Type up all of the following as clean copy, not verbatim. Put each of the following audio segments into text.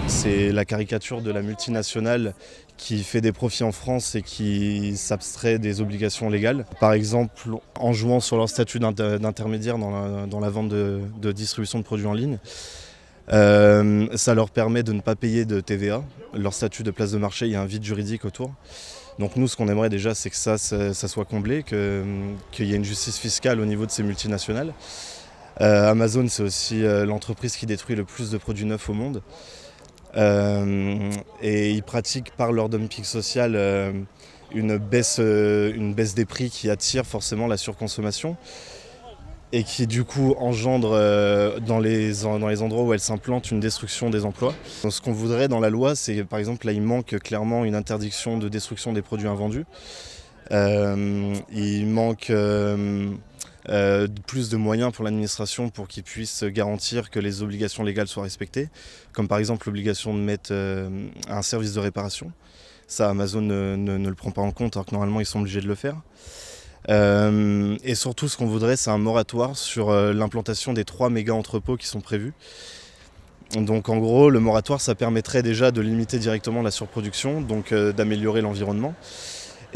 C'est la caricature de la multinationale qui fait des profits en France et qui s'abstrait des obligations légales. Par exemple, en jouant sur leur statut d'intermédiaire dans la vente de distribution de produits en ligne, ça leur permet de ne pas payer de TVA. Leur statut de place de marché, il y a un vide juridique autour. Donc nous, ce qu'on aimerait déjà, c'est que ça soit comblé, qu'il y ait une justice fiscale au niveau de ces multinationales. Amazon, c'est aussi l'entreprise qui détruit le plus de produits neufs au monde. Et ils pratiquent par leur dumping social une baisse des prix qui attire forcément la surconsommation et qui du coup engendre dans les endroits où elles s'implantent une destruction des emplois. Donc, ce qu'on voudrait dans la loi, c'est par exemple là il manque clairement une interdiction de destruction des produits invendus. Il manque plus de moyens pour l'administration pour qu'ils puissent garantir que les obligations légales soient respectées, comme par exemple l'obligation de mettre un service de réparation. Ça, Amazon ne le prend pas en compte, alors que normalement ils sont obligés de le faire. Et surtout, ce qu'on voudrait, c'est un moratoire sur l'implantation des 3 méga-entrepôts qui sont prévus. Donc en gros, le moratoire, ça permettrait déjà de limiter directement la surproduction, donc d'améliorer l'environnement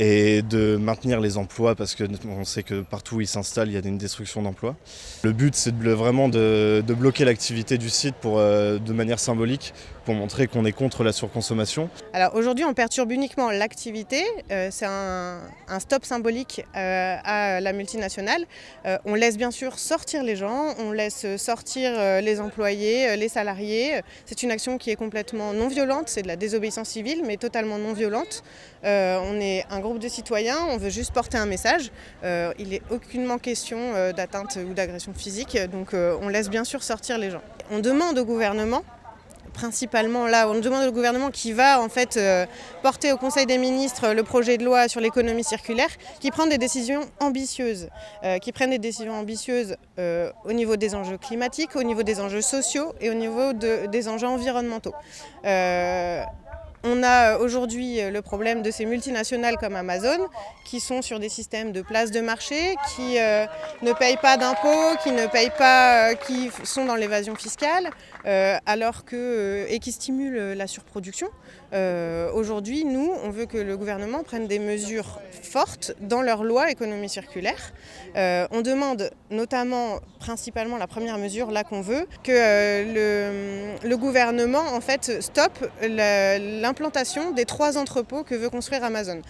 et de maintenir les emplois parce qu'on sait que partout où ils s'installent, il y a une destruction d'emplois. Le but, c'est vraiment de bloquer l'activité du site de manière symbolique pour montrer qu'on est contre la surconsommation. Alors aujourd'hui, on perturbe uniquement l'activité, c'est un stop symbolique à la multinationale. On laisse bien sûr sortir les gens, on laisse sortir les employés, les salariés. C'est une action qui est complètement non violente, c'est de la désobéissance civile, mais totalement non violente. On est un groupe de citoyens, on veut juste porter un message. Il n'est aucunement question d'atteinte ou d'agression physique, donc on laisse bien sûr sortir les gens. On demande au gouvernement, principalement là, on demande au gouvernement qui va en fait porter au Conseil des ministres le projet de loi sur l'économie circulaire, qui prenne des décisions ambitieuses, au niveau des enjeux climatiques, au niveau des enjeux sociaux et au niveau des enjeux environnementaux. On a aujourd'hui le problème de ces multinationales comme Amazon qui sont sur des systèmes de place de marché, qui ne payent pas d'impôts, qui sont dans l'évasion fiscale et qui stimulent la surproduction. Aujourd'hui, nous, on veut que le gouvernement prenne des mesures fortes dans leur loi économie circulaire. On demande notamment, principalement la première mesure là qu'on veut, que le gouvernement en fait stoppe l'implantation des 3 entrepôts que veut construire Amazon.